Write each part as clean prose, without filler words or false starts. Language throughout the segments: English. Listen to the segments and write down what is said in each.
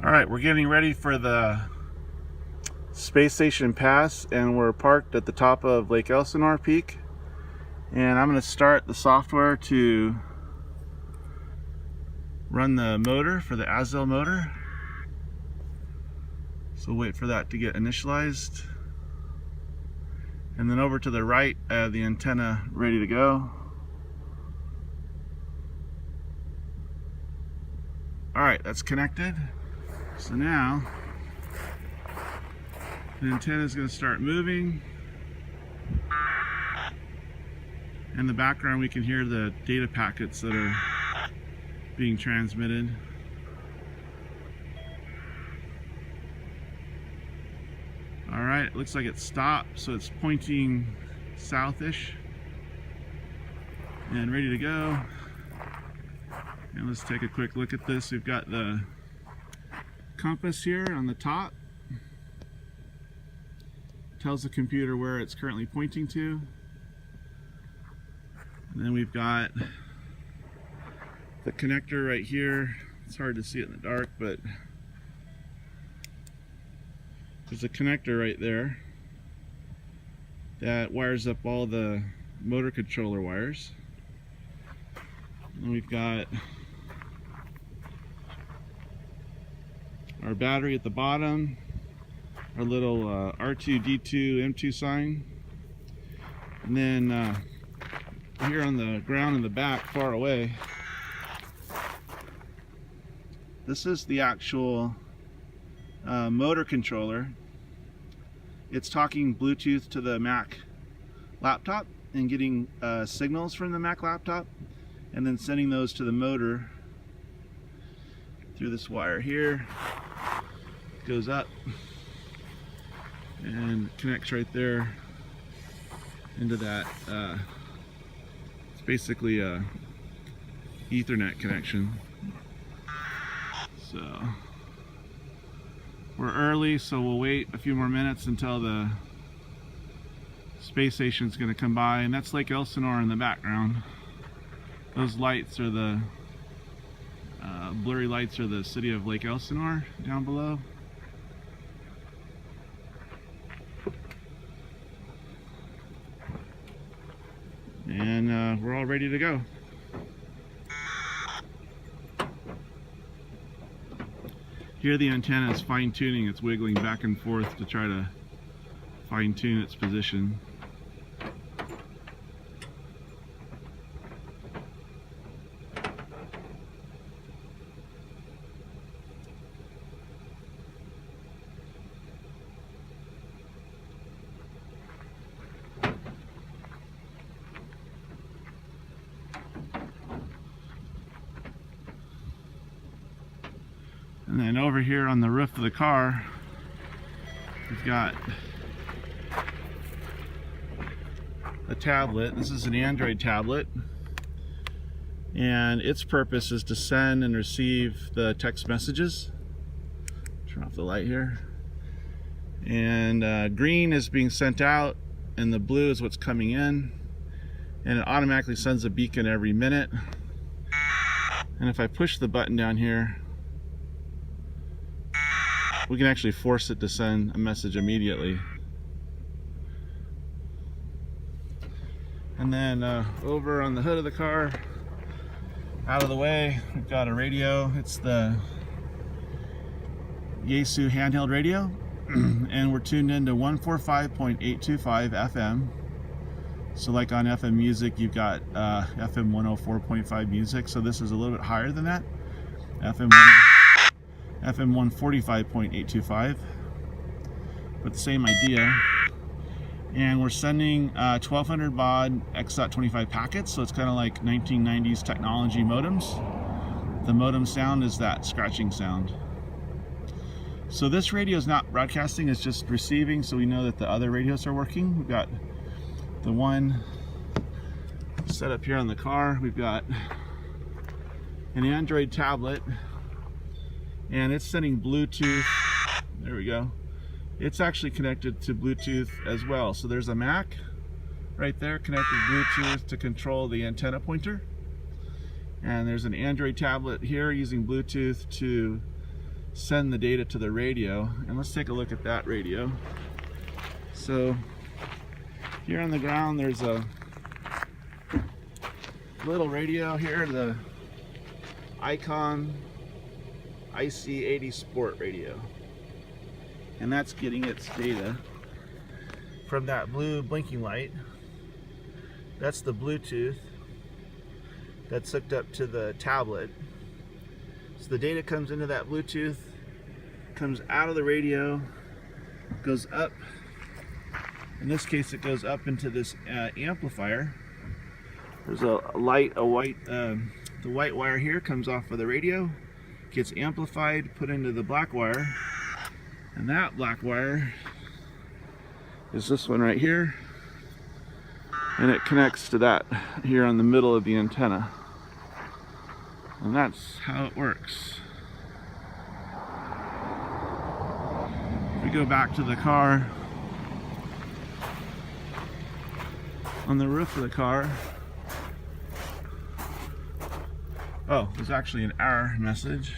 Alright, we're getting ready for the space station pass, and we're parked at the top of Lake Elsinore Peak. And I'm going to start the software to run the motor for the Azel motor. So wait for that to get initialized. And then over to the right, I have the antenna ready to go. Alright, that's connected. So now the antenna is going to start moving. In the background we can hear the data packets that are being transmitted. Alright, it looks like it stopped, so it's pointing southish and ready to go. And let's take a quick look at this. We've got the compass here on the top. Tells the computer where it's currently pointing to. And then we've got the connector right here. It's hard to see it in the dark, but there's a connector right there that wires up all the motor controller wires. And we've got our battery at the bottom, our little R2D2 M2 sign, and then here on the ground in the back far away, this is the actual motor controller. It's talking Bluetooth to the Mac laptop and getting signals from the Mac laptop and then sending those to the motor through this wire here. Goes up and connects right there into that. It's basically a Ethernet connection. So we're early, so we'll wait a few more minutes until the space station's going to come by, and that's Lake Elsinore in the background. Those lights are the blurry lights are the city of Lake Elsinore down below. And we're all ready to go. Here the antenna is fine-tuning. It's wiggling back and forth to try to fine-tune its position. And then over here on the roof of the car, we've got a tablet. This is an Android tablet, and its purpose is to send and receive the text messages. Turn off the light here. And green is being sent out, and the blue is what's coming in. And it automatically sends a beacon every minute. And if I push the button down here, we can actually force it to send a message immediately. And then over on the hood of the car, out of the way, we've got a radio. It's the Yaesu handheld radio, and we're tuned into 145.825 FM. So like on FM music, you've got FM 104.5 music, so this is a little bit higher than that. FM 145.825, but the same idea. And we're sending 1200 baud X.25 packets, so it's kind of like 1990s technology modems. The modem sound is that scratching sound. So this radio is not broadcasting, it's just receiving, so we know that the other radios are working. We've got the one set up here on the car. We've got an Android tablet, and it's sending Bluetooth. There we go. It's actually connected to Bluetooth as well. So there's a Mac right there connected Bluetooth to control the antenna pointer. And there's an Android tablet here using Bluetooth to send the data to the radio. And let's take a look at that radio. So here on the ground there's a little radio here, the Icon IC80 Sport radio, and that's getting its data from that blue blinking light. That's the Bluetooth that's hooked up to the tablet. So the data comes into that Bluetooth, comes out of the radio, goes up. In this case, it goes up into this amplifier. There's a light, the white wire here comes off of the radio, gets amplified, put into the black wire, and that black wire is this one right here, and it connects to that here on the middle of the antenna. And that's how it works. If we go back to the car, on the roof of the car, oh, there's actually an error message.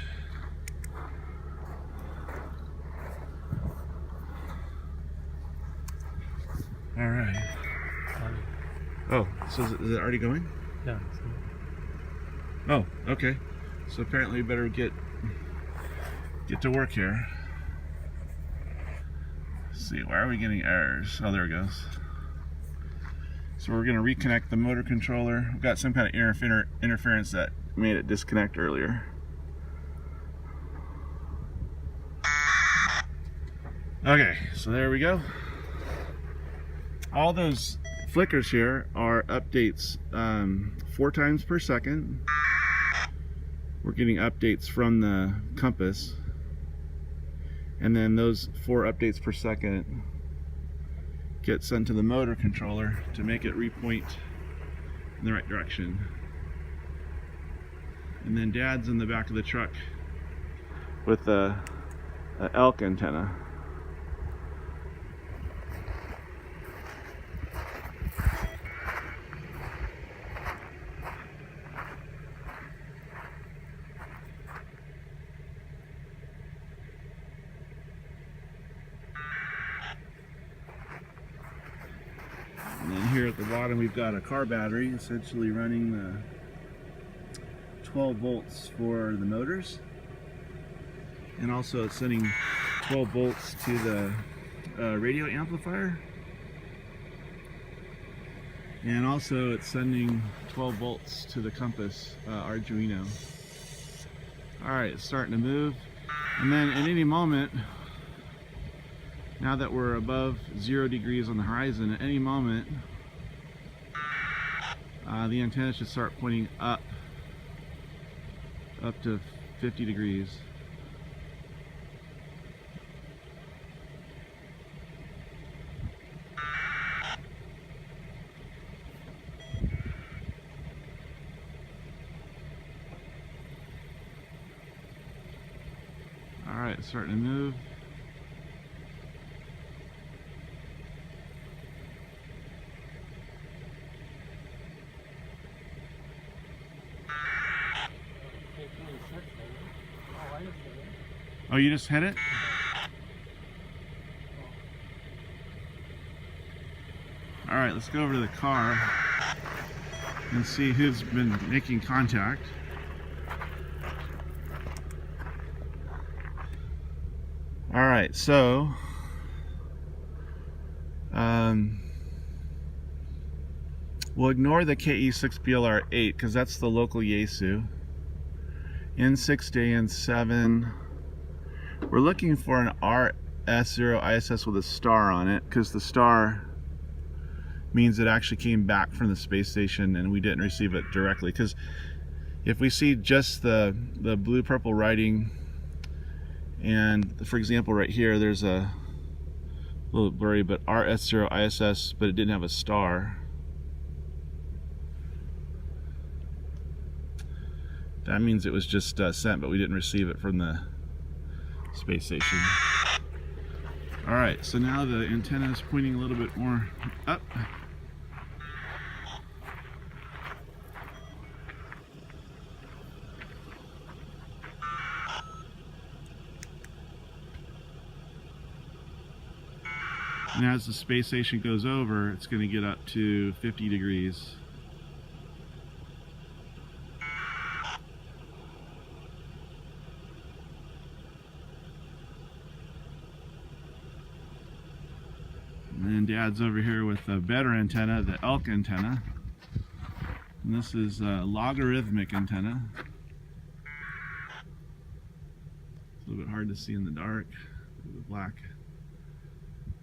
All right. Oh, so is it already going? Yeah. Oh, okay. So apparently we better get to work here. Let's see, why are we getting errors? Oh, there it goes. So we're going to reconnect the motor controller. We've got some kind of interference that made it disconnect earlier. Okay, so there we go. All those flickers here are updates 4 times per second. We're getting updates from the compass, and then those 4 updates per second get sent to the motor controller to make it repoint in the right direction. And then Dad's in the back of the truck with a elk antenna. And then here at the bottom we've got a car battery essentially running the 12 volts for the motors, and also it's sending 12 volts to the radio amplifier, and also it's sending 12 volts to the compass Arduino. Alright, it's starting to move, and then at any moment, now that we're above 0 degrees on the horizon, at any moment the antenna should start pointing up to 50 degrees. All right, it's starting to move. Oh, you just hit it? All right, let's go over to the car and see who's been making contact. All right, so we'll ignore the KE6BLR8 because that's the local Yaesu. N6 to N7. We're looking for an RS0 ISS with a star on it, because the star means it actually came back from the space station and we didn't receive it directly. Because if we see just the blue-purple writing, and for example right here there's a little blurry, but RS0 ISS, but it didn't have a star, that means it was just sent, but we didn't receive it from the space station. Alright, so now the antenna is pointing a little bit more up. And as the space station goes over, it's going to get up to 50 degrees. And then Dad's over here with a better antenna, the elk antenna. And this is a logarithmic antenna. It's a little bit hard to see in the dark, the black,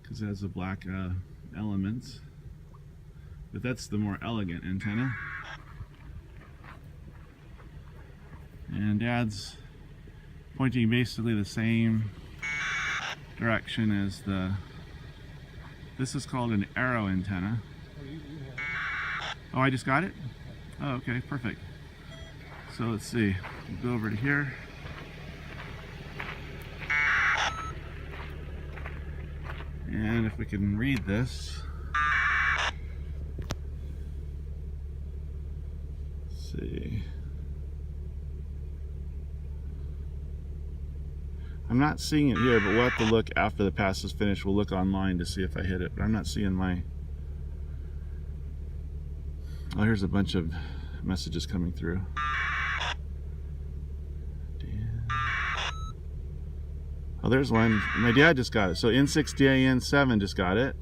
because it has the black elements. But that's the more elegant antenna. And Dad's pointing basically the same direction as the, this is called an arrow antenna. Oh, I just got it? Oh, okay, perfect. So let's see, we'll go over to here. And if we can read this, let's see. I'm not seeing it here, but we'll have to look after the pass is finished. We'll look online to see if I hit it, but I'm not seeing my... Oh, here's a bunch of messages coming through. Oh, there's one. My dad just got it. So N6DAN7 just got it.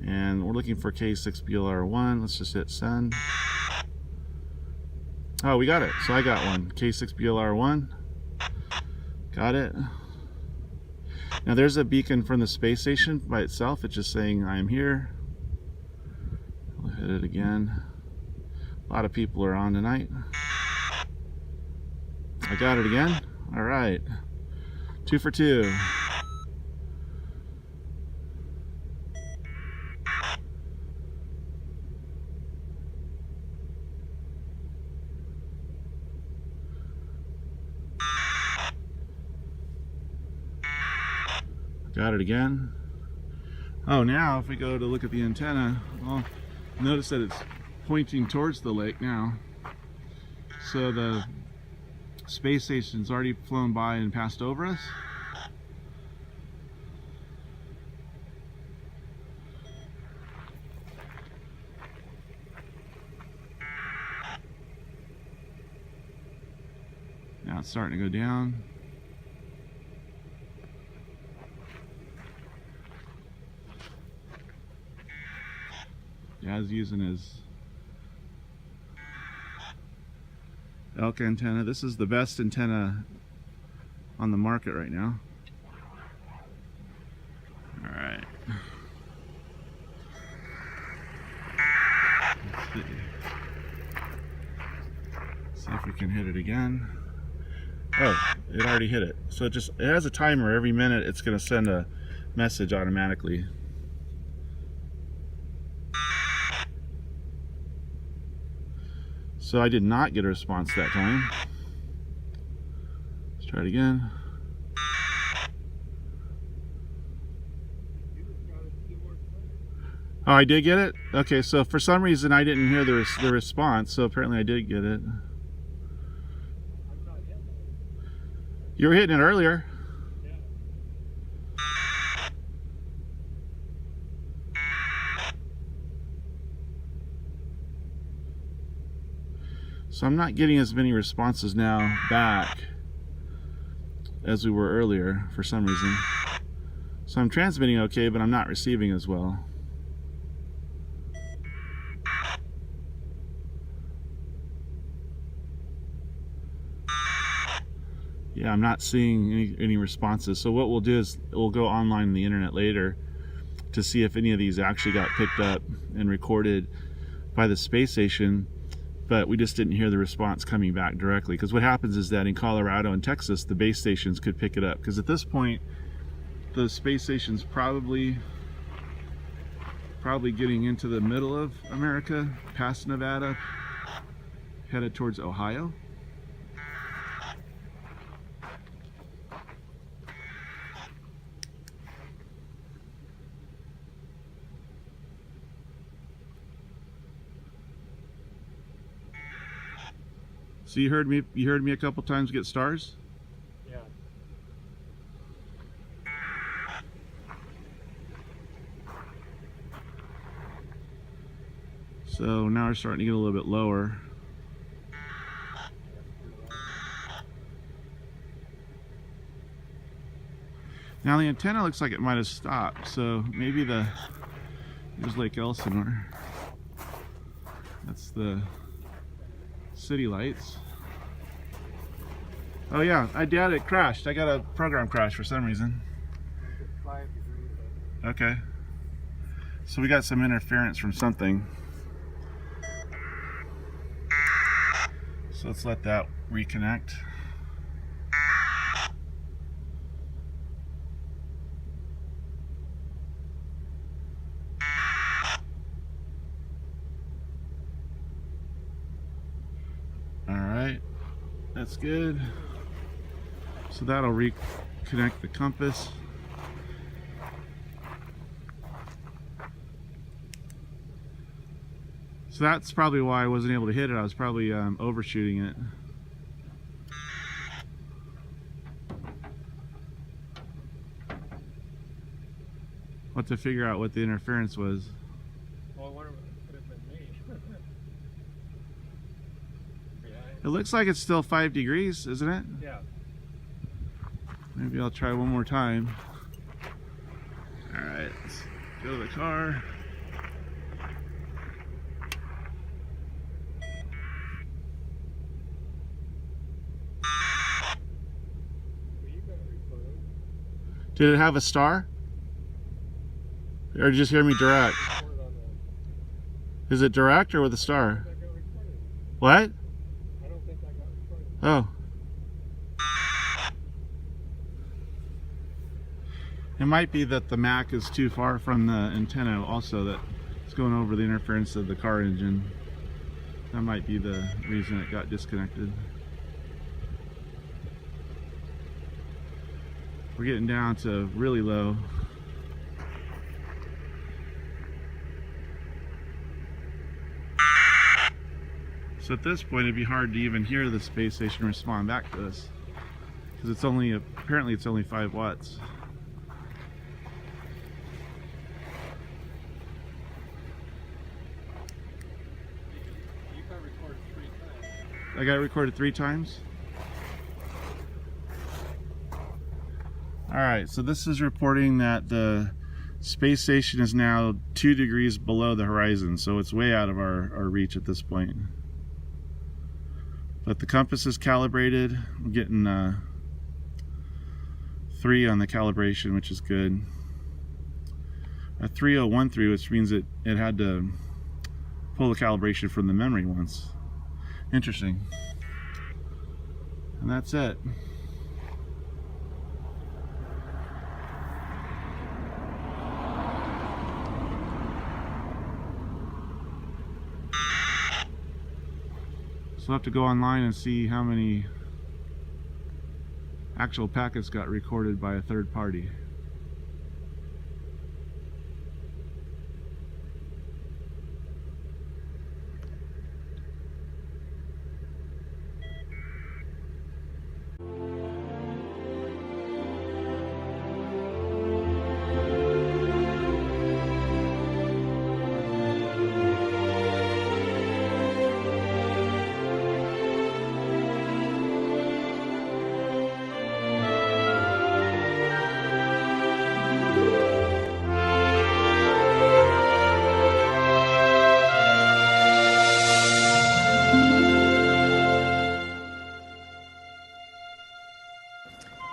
And we're looking for K6BLR1. Let's just hit send. Oh, we got it. So I got one. K6BLR1. Got it. Now there's a beacon from the space station by itself. It's just saying I am here. I'll hit it again. A lot of people are on tonight. I got it again. All right, 2 for 2. Got it again. Oh, now if we go to look at the antenna, well, notice that it's pointing towards the lake now. So the space station's already flown by and passed over us. Now it's starting to go down. Dad's using his elk antenna. This is the best antenna on the market right now. All right. Let's see if we can hit it again. Oh, it already hit it. So it has a timer. Every minute it's going to send a message automatically. So I did not get a response that time. Let's try it again. Oh, I did get it? Okay, so for some reason I didn't hear the response, so apparently I did get it. You were hitting it earlier. So I'm not getting as many responses now back as we were earlier for some reason. So I'm transmitting okay, but I'm not receiving as well. Yeah, I'm not seeing any responses. So what we'll do is we'll go online on the internet later to see if any of these actually got picked up and recorded by the space station. But we just didn't hear the response coming back directly, because what happens is that in Colorado and Texas the base stations could pick it up, because at this point the space station's probably getting into the middle of America, past Nevada, headed towards Ohio. So you heard me a couple times get stars? Yeah. So now we're starting to get a little bit lower. Now the antenna looks like it might have stopped, so maybe there's Lake Elsinore. That's the city lights. Oh yeah, it crashed. I got a program crash for some reason. Okay. So we got some interference from something. So let's let that reconnect. All right, that's good. So that'll reconnect the compass. So that's probably why I wasn't able to hit it. I was probably overshooting it. What to figure out what the interference was. Well, what could have been me? It looks like it's still 5 degrees, isn't it? Yeah. Maybe I'll try one more time. All right, let's go to the car. Did it have a star? Or did you just hear me direct? Is it direct or with a star? What? I don't think I got recorded. Oh. It might be that the Mac is too far from the antenna also, that it's going over the interference of the car engine. That might be the reason it got disconnected. We're getting down to really low. So at this point it'd be hard to even hear the space station respond back to us, because it's only, apparently it's only 5 watts. You got recorded 3 times. I got it recorded 3 times? Alright, so this is reporting that the space station is now 2 degrees below the horizon, so it's way out of our reach at this point. But the compass is calibrated. I'm getting 3 on the calibration, which is good. A 3013, which means it had to pull the calibration from the memory once. Interesting. And that's it. So I'll have to go online and see how many actual packets got recorded by a third party.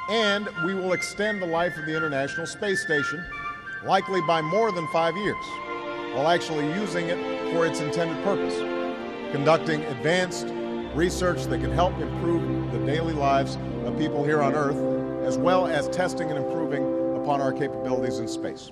And we will extend the life of the International Space Station, likely by more than 5 years, while actually using it for its intended purpose, conducting advanced research that can help improve the daily lives of people here on Earth, as well as testing and improving upon our capabilities in space.